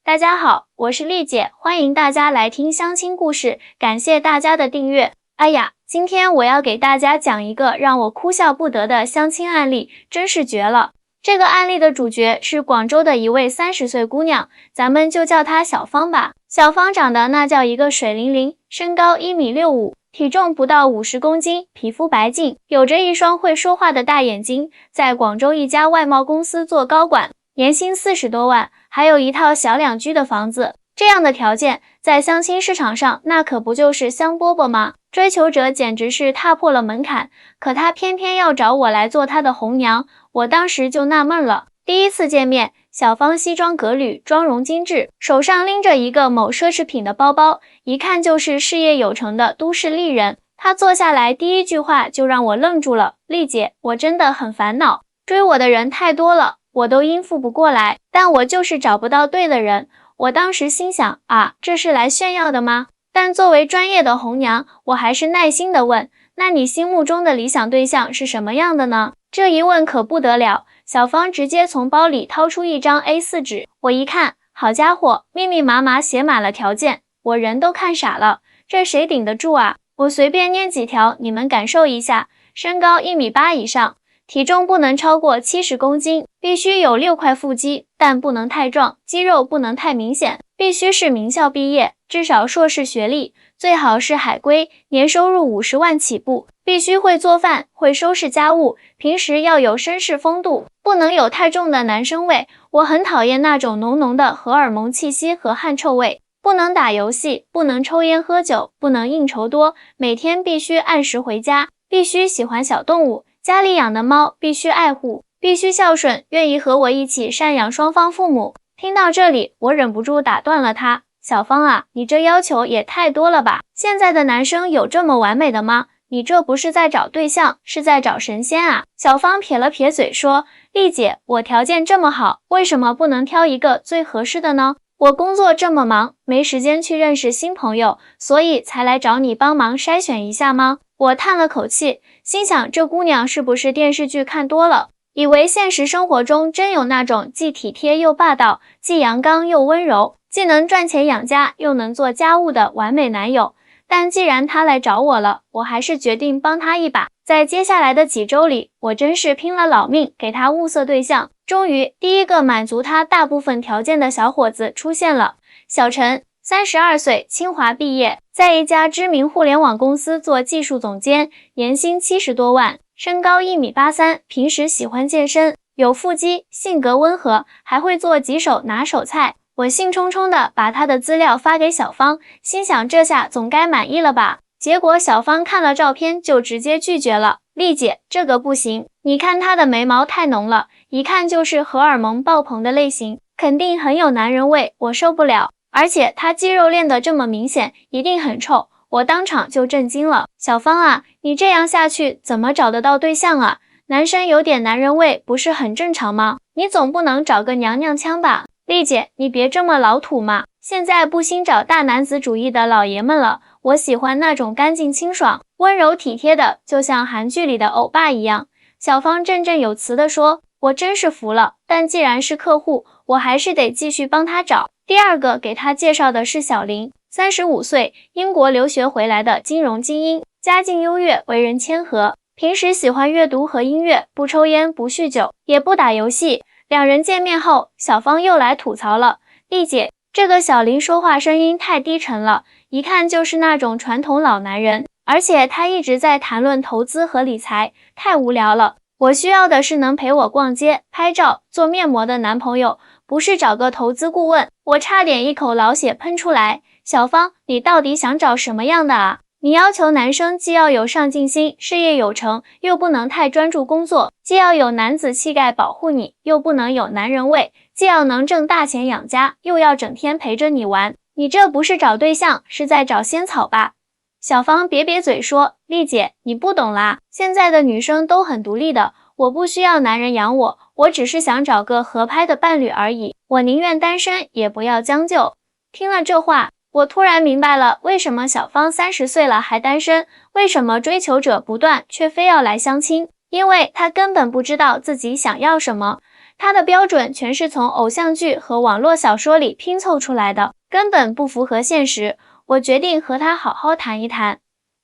大家好，我是丽姐，欢迎大家来听相亲故事，感谢大家的订阅。哎呀，今天我要给大家讲一个让我哭笑不得的相亲案例，真是绝了。这个案例的主角是广州的一位30岁姑娘，咱们就叫她小芳吧。小芳长得那叫一个水灵灵，身高1.65米，体重不到50公斤，皮肤白净，有着一双会说话的大眼睛，在广州一家外贸公司做高管，年薪40多万，还有一套小2居的房子。这样的条件，在相亲市场上那可不就是香饽饽吗？追求者简直是踏破了门槛，可他偏偏要找我来做他的红娘，我当时就纳闷了。第一次见面，小芳西装革履，妆容精致，手上拎着一个某奢侈品的包包，一看就是事业有成的都市丽人。她坐下来第一句话就让我愣住了，丽姐，我真的很烦恼，追我的人太多了，我都应付不过来，但我就是找不到对的人。我当时心想啊，这是来炫耀的吗？但作为专业的红娘，我还是耐心地问，那你心目中的理想对象是什么样的呢？这一问可不得了，小芳直接从包里掏出一张 A4 纸，我一看，好家伙，密密麻麻写满了条件，我人都看傻了，这谁顶得住啊？我随便念几条，你们感受一下，身高1.8米以上，体重不能超过70公斤，必须有6块腹肌，但不能太壮，肌肉不能太明显，必须是名校毕业，至少硕士学历，最好是海归，年收入50万起步，必须会做饭，会收拾家务，平时要有绅士风度，不能有太重的男生味，我很讨厌那种浓浓的荷尔蒙气息和汗臭味。不能打游戏，不能抽烟喝酒，不能应酬多，每天必须按时回家，必须喜欢小动物，家里养的猫必须爱护，必须孝顺，愿意和我一起赡养双方父母。听到这里，我忍不住打断了他，小芳啊，你这要求也太多了吧？现在的男生有这么完美的吗？你这不是在找对象，是在找神仙啊！小芳撇了撇嘴说，丽姐，我条件这么好，为什么不能挑一个最合适的呢？我工作这么忙，没时间去认识新朋友，所以才来找你帮忙筛选一下吗？我叹了口气，心想这姑娘是不是电视剧看多了，以为现实生活中真有那种既体贴又霸道，既阳刚又温柔，既能赚钱养家又能做家务的完美男友。但既然他来找我了，我还是决定帮他一把。在接下来的几周里，我真是拼了老命给他物色对象。终于，第一个满足他大部分条件的小伙子出现了。小陈，32岁，清华毕业，在一家知名互联网公司做技术总监，年薪70多万，身高1.83米，平时喜欢健身，有腹肌，性格温和，还会做几手拿手菜。我兴冲冲地把他的资料发给小芳，心想这下总该满意了吧。结果小芳看了照片就直接拒绝了，丽姐，这个不行，你看他的眉毛太浓了，一看就是荷尔蒙爆棚的类型，肯定很有男人味，我受不了。而且他肌肉练得这么明显，一定很臭。我当场就震惊了，小芳啊，你这样下去怎么找得到对象啊？男生有点男人味不是很正常吗？你总不能找个娘娘腔吧？丽姐，你别这么老土嘛，现在不兴找大男子主义的老爷们了，我喜欢那种干净清爽、温柔体贴的，就像韩剧里的欧巴一样。小芳振振有词地说，我真是服了，但既然是客户，我还是得继续帮他找。第二个给他介绍的是小林，35岁，英国留学回来的金融精英，家境优越，为人谦和，平时喜欢阅读和音乐，不抽烟，不酗酒，也不打游戏。两人见面后，小芳又来吐槽了，丽姐，这个小林说话声音太低沉了，一看就是那种传统老男人，而且他一直在谈论投资和理财，太无聊了。我需要的是能陪我逛街、拍照、做面膜的男朋友，不是找个投资顾问。我差点一口老血喷出来，小芳，你到底想找什么样的啊？你要求男生既要有上进心，事业有成，又不能太专注工作，既要有男子气概保护你，又不能有男人味，既要能挣大钱养家，又要整天陪着你玩，你这不是找对象，是在找仙草吧？小芳瘪瘪嘴说，丽姐，你不懂啦，现在的女生都很独立的，我不需要男人养我，我只是想找个合拍的伴侣而已，我宁愿单身，也不要将就。听了这话，我突然明白了，为什么小芳30岁了还单身，为什么追求者不断却非要来相亲，因为她根本不知道自己想要什么。他的标准全是从偶像剧和网络小说里拼凑出来的，根本不符合现实。我决定和他好好谈一谈。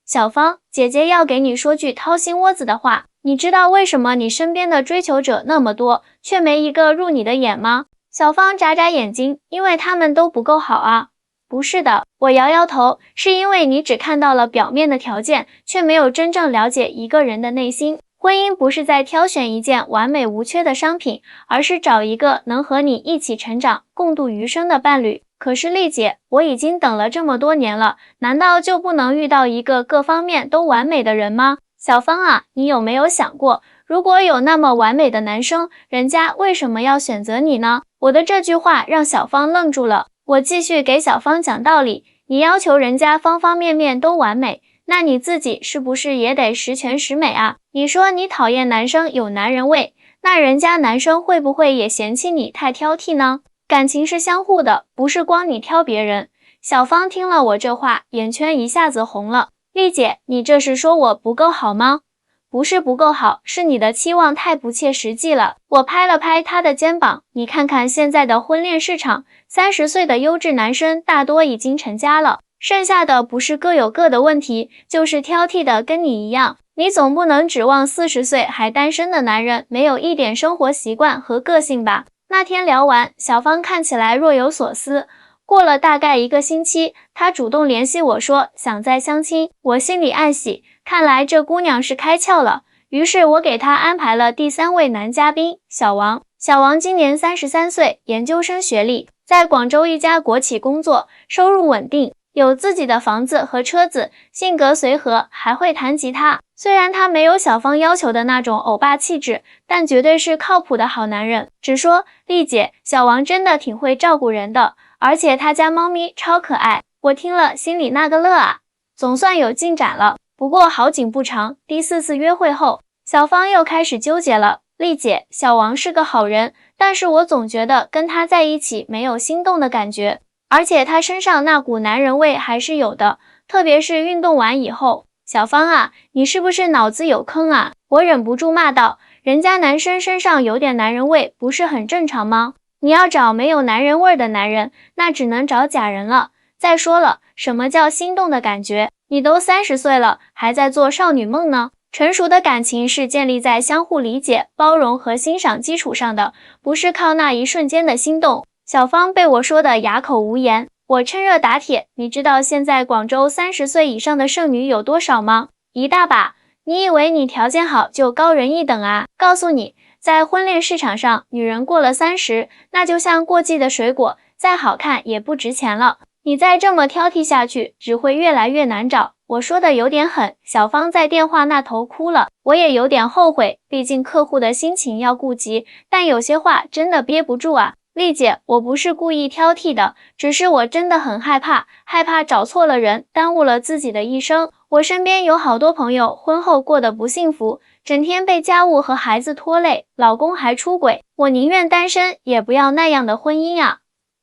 小芳，姐姐要给你说句掏心窝子的话，你知道为什么你身边的追求者那么多，却没一个入你的眼吗？小芳眨眨眼睛，因为他们都不够好啊。不是的，我摇摇头，是因为你只看到了表面的条件，却没有真正了解一个人的内心。婚姻不是在挑选一件完美无缺的商品，而是找一个能和你一起成长、共度余生的伴侣。可是丽姐，我已经等了这么多年了，难道就不能遇到一个各方面都完美的人吗？小芳啊，你有没有想过，如果有那么完美的男生，人家为什么要选择你呢？我的这句话让小芳愣住了。我继续给小芳讲道理，你要求人家方方面面都完美，那你自己是不是也得十全十美啊？你说你讨厌男生有男人味，那人家男生会不会也嫌弃你太挑剔呢？感情是相互的，不是光你挑别人。小芳听了我这话，眼圈一下子红了。丽姐，你这是说我不够好吗？不是不够好，是你的期望太不切实际了。我拍了拍她的肩膀，你看看现在的婚恋市场，30岁的优质男生大多已经成家了，剩下的不是各有各的问题，就是挑剔的跟你一样。你总不能指望40岁还单身的男人没有一点生活习惯和个性吧？那天聊完，小芳看起来若有所思。过了大概1个星期，她主动联系我说想再相亲，我心里暗喜，看来这姑娘是开窍了。于是我给她安排了第3位男嘉宾，小王。小王今年33岁，研究生学历，在广州一家国企工作，收入稳定，有自己的房子和车子，性格随和，还会弹吉他。虽然他没有小芳要求的那种欧巴气质，但绝对是靠谱的好男人。只说丽姐，小王真的挺会照顾人的，而且他家猫咪超可爱。我听了心里那个乐啊，总算有进展了。不过好景不长，第4次约会后，小芳又开始纠结了。丽姐，小王是个好人，但是我总觉得跟他在一起没有心动的感觉，而且他身上那股男人味还是有的，特别是运动完以后。小芳啊，你是不是脑子有坑啊？我忍不住骂道，人家男生身上有点男人味不是很正常吗？你要找没有男人味的男人，那只能找假人了。再说了，什么叫心动的感觉？你都30岁了，还在做少女梦呢。成熟的感情是建立在相互理解、包容和欣赏基础上的，不是靠那一瞬间的心动。小芳被我说得哑口无言。我趁热打铁，你知道现在广州30岁以上的剩女有多少吗？一大把。你以为你条件好就高人一等啊？告诉你，在婚恋市场上，女人过了30，那就像过季的水果，再好看也不值钱了。你再这么挑剔下去，只会越来越难找。我说的有点狠，小芳在电话那头哭了，我也有点后悔，毕竟客户的心情要顾及，但有些话真的憋不住啊。丽姐，我不是故意挑剔的，只是我真的很害怕找错了人，耽误了自己的一生。我身边有好多朋友婚后过得不幸福，整天被家务和孩子拖累，老公还出轨，我宁愿单身，也不要那样的婚姻啊。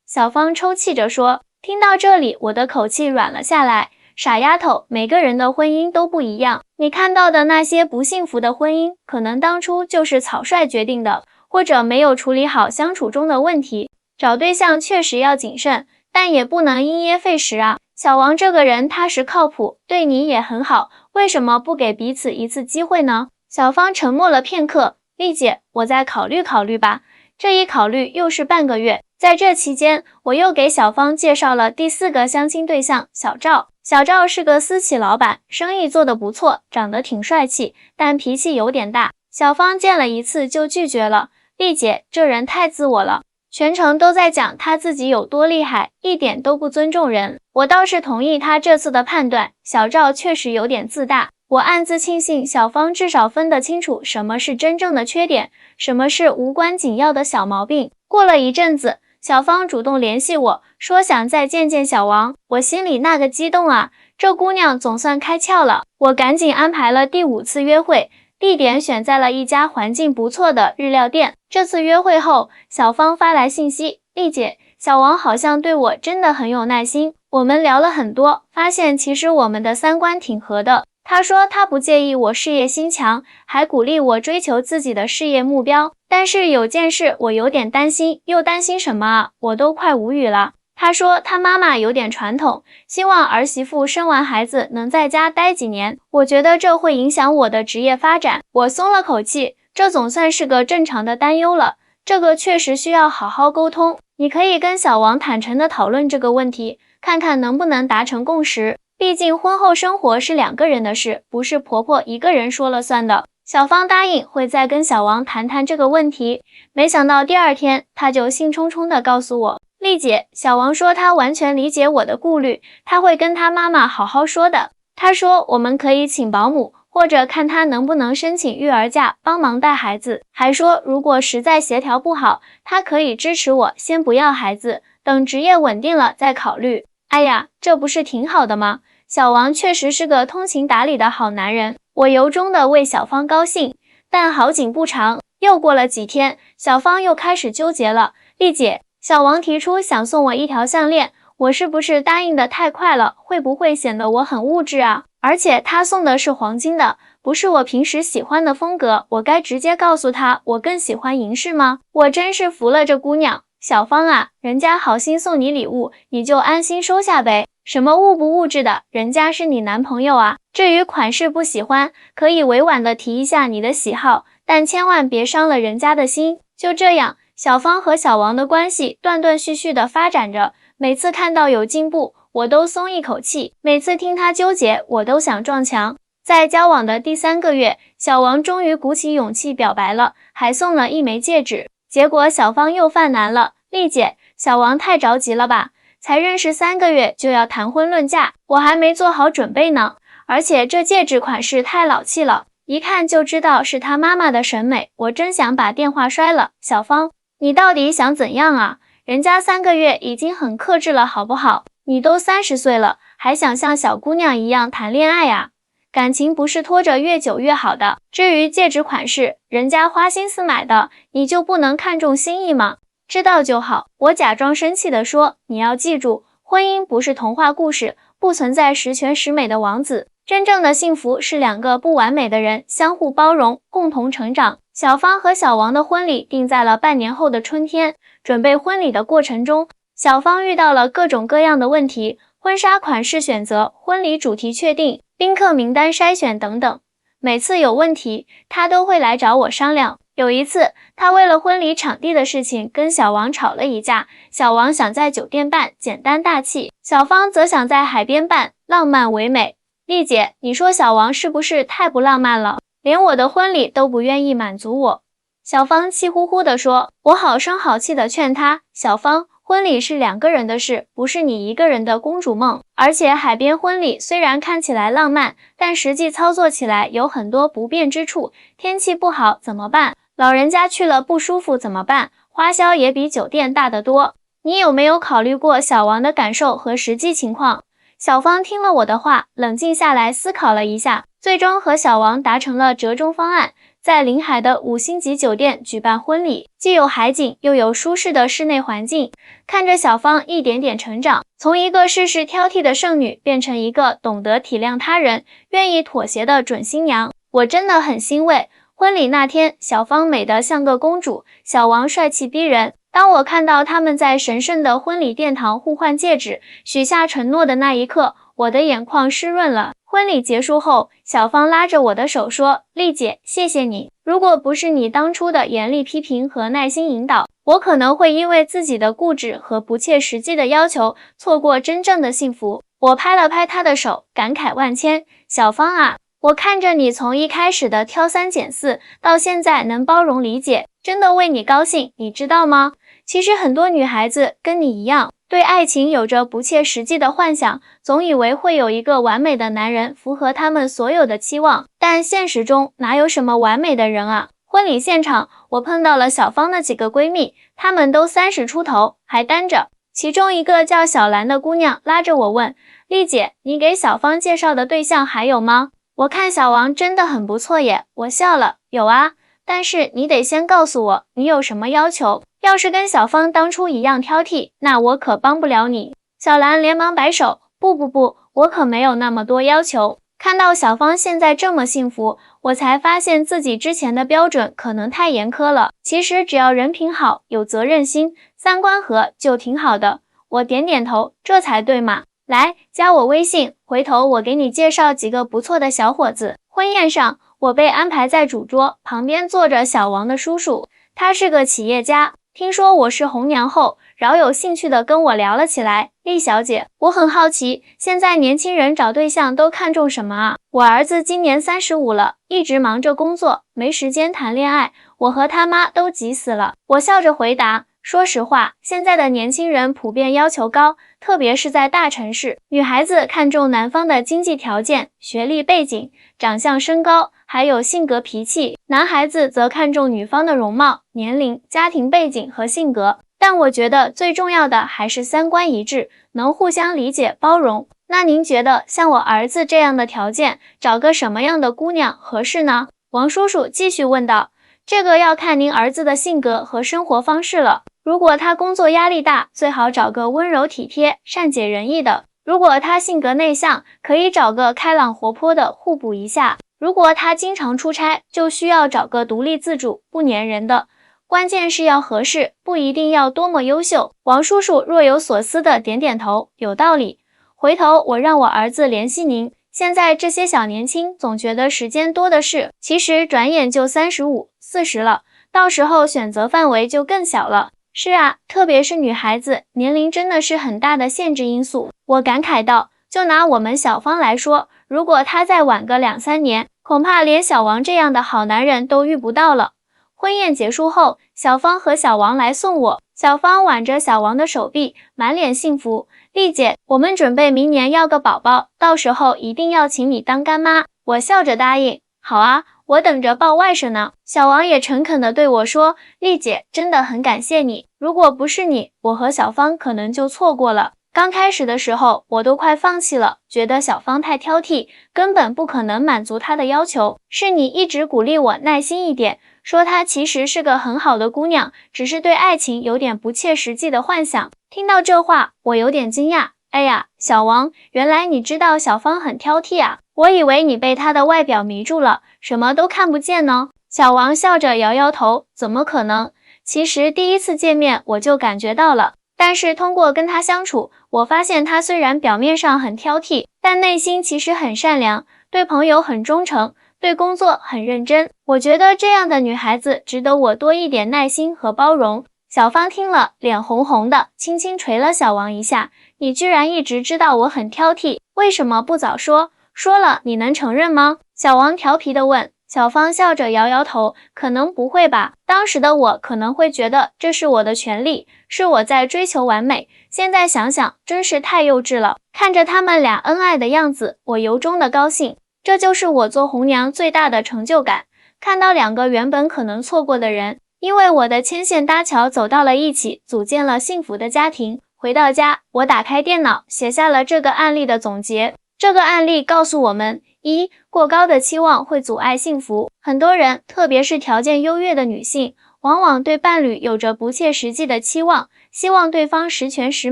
小芳抽泣着说。听到这里，我的口气软了下来。傻丫头，每个人的婚姻都不一样，你看到的那些不幸福的婚姻，可能当初就是草率决定的，或者没有处理好相处中的问题。找对象确实要谨慎，但也不能因噎废食啊。小王这个人踏实靠谱，对你也很好，为什么不给彼此一次机会呢？小芳沉默了片刻，丽姐，我再考虑考虑吧。这一考虑又是半个月。在这期间，我又给小芳介绍了第4个相亲对象小赵。小赵是个私企老板，生意做得不错，长得挺帅气，但脾气有点大。小芳见了1次就拒绝了。丽姐，这人太自我了，全程都在讲他自己有多厉害，一点都不尊重人。我倒是同意他这次的判断，小赵确实有点自大。我暗自庆幸小芳至少分得清楚什么是真正的缺点，什么是无关紧要的小毛病。过了一阵子，小芳主动联系我，说想再见见小王，我心里那个激动啊，这姑娘总算开窍了。我赶紧安排了第5次约会，地点选在了一家环境不错的日料店。这次约会后，小芳发来信息，丽姐，小王好像对我真的很有耐心，我们聊了很多，发现其实我们的3观挺合的。他说他不介意我事业心强，还鼓励我追求自己的事业目标。但是有件事我有点担心，又担心什么啊？我都快无语了。他说他妈妈有点传统，希望儿媳妇生完孩子能在家待几年，我觉得这会影响我的职业发展。我松了口气，这总算是个正常的担忧了，这个确实需要好好沟通。你可以跟小王坦诚地讨论这个问题，看看能不能达成共识。毕竟婚后生活是2个人的事，不是婆婆一个人说了算的。小芳答应会再跟小王谈谈这个问题，没想到第2天他就兴冲冲地告诉我，丽姐，小王说他完全理解我的顾虑，他会跟他妈妈好好说的。他说我们可以请保姆，或者看他能不能申请育儿假帮忙带孩子，还说如果实在协调不好，他可以支持我先不要孩子，等职业稳定了再考虑。哎呀，这不是挺好的吗？小王确实是个通情达理的好男人，我由衷的为小芳高兴。但好景不长，又过了几天，小芳又开始纠结了。丽姐，小王提出想送我一条项链，我是不是答应的太快了？会不会显得我很物质啊？而且他送的是黄金的，不是我平时喜欢的风格，我该直接告诉他我更喜欢银饰吗？我真是服了这姑娘。小芳啊，人家好心送你礼物，你就安心收下呗。什么物不物质的，人家是你男朋友啊。至于款式不喜欢，可以委婉的提一下你的喜好，但千万别伤了人家的心。就这样，小芳和小王的关系断断续续的发展着，每次看到有进步，我都松一口气，每次听他纠结，我都想撞墙。在交往的第3个月，小王终于鼓起勇气表白了，还送了1枚戒指。结果小芳又犯难了，丽姐，小王太着急了吧？才认识3个月就要谈婚论嫁，我还没做好准备呢。而且这戒指款式太老气了，一看就知道是他妈妈的审美，我真想把电话摔了。小芳，你到底想怎样啊？人家3个月已经很克制了好不好？你都30岁了，还想像小姑娘一样谈恋爱啊？感情不是拖着越久越好的。至于戒指款式，人家花心思买的，你就不能看重心意吗？知道就好。我假装生气地说，你要记住，婚姻不是童话故事，不存在十全十美的王子，真正的幸福是2个不完美的人相互包容，共同成长。小芳和小王的婚礼定在了半年后的春天。准备婚礼的过程中，小芳遇到了各种各样的问题，婚纱款式选择、婚礼主题确定、宾客名单筛选等等。每次有问题，她都会来找我商量。有一次，她为了婚礼场地的事情跟小王吵了一架，小王想在酒店办，简单大气，小芳则想在海边办，浪漫唯美。丽姐，你说小王是不是太不浪漫了？连我的婚礼都不愿意满足我。小芳气呼呼地说，我好声好气地劝她，小芳，婚礼是2个人的事，不是你一个人的公主梦。而且海边婚礼虽然看起来浪漫，但实际操作起来有很多不便之处。天气不好怎么办？老人家去了不舒服怎么办？花销也比酒店大得多。你有没有考虑过小王的感受和实际情况？小芳听了我的话，冷静下来思考了一下，最终和小王达成了折中方案，在临海的5星级酒店举办婚礼，既有海景，又有舒适的室内环境。看着小芳一点点成长，从一个事事挑剔的剩女变成一个懂得体谅他人、愿意妥协的准新娘，我真的很欣慰。婚礼那天，小芳美得像个公主，小王帅气逼人。当我看到他们在神圣的婚礼殿堂互换戒指，许下承诺的那一刻，我的眼眶湿润了。婚礼结束后，小芳拉着我的手说，丽姐，谢谢你，如果不是你当初的严厉批评和耐心引导，我可能会因为自己的固执和不切实际的要求，错过真正的幸福。我拍了拍她的手，感慨万千。小芳啊，我看着你从一开始的挑3拣4，到现在能包容理解，真的为你高兴，你知道吗？其实很多女孩子跟你一样，对爱情有着不切实际的幻想，总以为会有一个完美的男人符合他们所有的期望，但现实中哪有什么完美的人啊？婚礼现场，我碰到了小芳的几个闺蜜，她们都30出头，还单着。其中一个叫小兰的姑娘拉着我问，丽姐，你给小芳介绍的对象还有吗？我看小王真的很不错耶，我笑了，有啊，但是你得先告诉我，你有什么要求？要是跟小芳当初一样挑剔，那我可帮不了你。小兰连忙摆手，不，我可没有那么多要求。看到小芳现在这么幸福，我才发现自己之前的标准可能太严苛了。其实只要人品好，有责任心，三观合就挺好的。我点点头，这才对嘛。来，加我微信，回头我给你介绍几个不错的小伙子。婚宴上，我被安排在主桌，旁边坐着小王的叔叔，他是个企业家。听说我是红娘后，饶有兴趣地跟我聊了起来。厉小姐，我很好奇，现在年轻人找对象都看重什么啊？我儿子今年35了，一直忙着工作，没时间谈恋爱，我和他妈都急死了。我笑着回答，说实话，现在的年轻人普遍要求高，特别是在大城市，女孩子看重男方的经济条件、学历背景、长相身高，还有性格脾气，男孩子则看重女方的容貌、年龄、家庭背景和性格。但我觉得最重要的还是三观一致，能互相理解包容。那您觉得像我儿子这样的条件，找个什么样的姑娘合适呢？王叔叔继续问道。这个要看您儿子的性格和生活方式了。如果他工作压力大，最好找个温柔体贴、善解人意的；如果他性格内向，可以找个开朗活泼的，互补一下。如果他经常出差，就需要找个独立自主、不粘人的。关键是要合适，不一定要多么优秀。王叔叔若有所思地点点头，有道理。回头我让我儿子联系您。现在这些小年轻总觉得时间多的是，其实转眼就35、40了，到时候选择范围就更小了。是啊，特别是女孩子，年龄真的是很大的限制因素。我感慨道，就拿我们小芳来说，如果她再晚个2、3年，恐怕连小王这样的好男人都遇不到了。婚宴结束后，小芳和小王来送我。小芳挽着小王的手臂，满脸幸福。丽姐，我们准备明年要个宝宝，到时候一定要请你当干妈。我笑着答应，好啊，我等着抱外甥呢。小王也诚恳地对我说，丽姐，真的很感谢你，如果不是你，我和小芳可能就错过了。刚开始的时候，我都快放弃了，觉得小芳太挑剔，根本不可能满足她的要求。是你一直鼓励我耐心一点，说她其实是个很好的姑娘，只是对爱情有点不切实际的幻想。听到这话，我有点惊讶。哎呀，小王，原来你知道小芳很挑剔啊，我以为你被她的外表迷住了，什么都看不见呢。小王笑着摇摇头，怎么可能？其实第一次见面我就感觉到了。但是通过跟他相处，我发现他虽然表面上很挑剔，但内心其实很善良，对朋友很忠诚，对工作很认真。我觉得这样的女孩子值得我多一点耐心和包容。小芳听了，脸红红的，轻轻捶了小王一下。你居然一直知道我很挑剔，为什么不早说？说了你能承认吗？小王调皮地问。小芳笑着摇摇头，可能不会吧。当时的我可能会觉得这是我的权利，是我在追求完美。现在想想，真是太幼稚了。看着他们俩恩爱的样子，我由衷的高兴。这就是我做红娘最大的成就感。看到2个原本可能错过的人，因为我的牵线搭桥走到了一起，组建了幸福的家庭。回到家，我打开电脑，写下了这个案例的总结。这个案例告诉我们：1. 过高的期望会阻碍幸福。很多人，特别是条件优越的女性，往往对伴侣有着不切实际的期望，希望对方十全十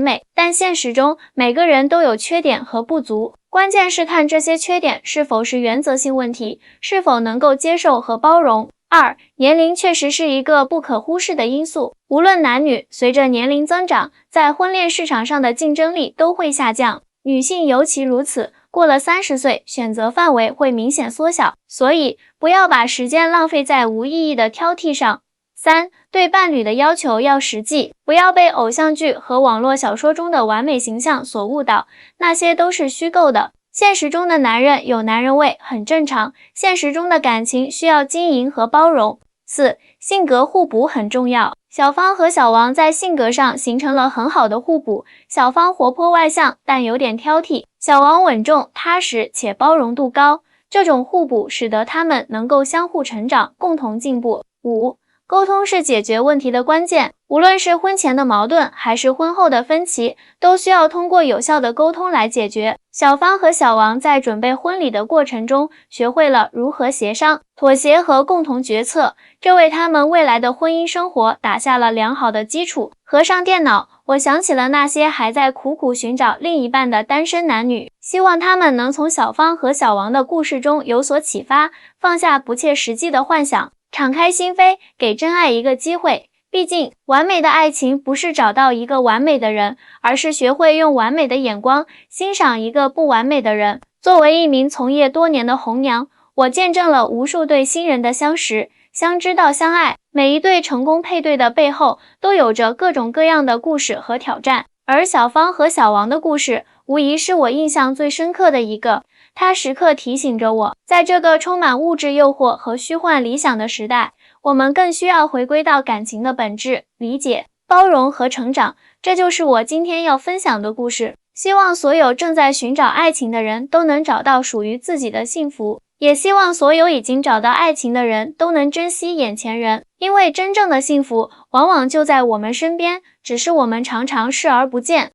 美。但现实中，每个人都有缺点和不足，关键是看这些缺点是否是原则性问题，是否能够接受和包容。2. 年龄确实是一个不可忽视的因素，无论男女，随着年龄增长，在婚恋市场上的竞争力都会下降。女性尤其如此，过了30岁，选择范围会明显缩小，所以不要把时间浪费在无意义的挑剔上。3. 对伴侣的要求要实际，不要被偶像剧和网络小说中的完美形象所误导，那些都是虚构的。现实中的男人有男人味，很正常，现实中的感情需要经营和包容。4. 性格互补很重要。小芳和小王在性格上形成了很好的互补，小芳活泼外向，但有点挑剔，小王稳重踏实且包容度高。这种互补使得他们能够相互成长，共同进步。5. 沟通是解决问题的关键，无论是婚前的矛盾还是婚后的分歧，都需要通过有效的沟通来解决。小芳和小王在准备婚礼的过程中，学会了如何协商、妥协和共同决策，这为他们未来的婚姻生活打下了良好的基础。合上电脑，我想起了那些还在苦苦寻找另一半的单身男女，希望他们能从小芳和小王的故事中有所启发，放下不切实际的幻想，敞开心扉，给真爱一个机会。毕竟，完美的爱情不是找到一个完美的人，而是学会用完美的眼光欣赏一个不完美的人。作为一名从业多年的红娘，我见证了无数对新人的相识、相知到相爱。每一对成功配对的背后，都有着各种各样的故事和挑战。而小芳和小王的故事，无疑是我印象最深刻的一个。它时刻提醒着我，在这个充满物质诱惑和虚幻理想的时代，我们更需要回归到感情的本质，理解、包容和成长。这就是我今天要分享的故事。希望所有正在寻找爱情的人都能找到属于自己的幸福，也希望所有已经找到爱情的人都能珍惜眼前人，因为真正的幸福往往就在我们身边，只是我们常常视而不见。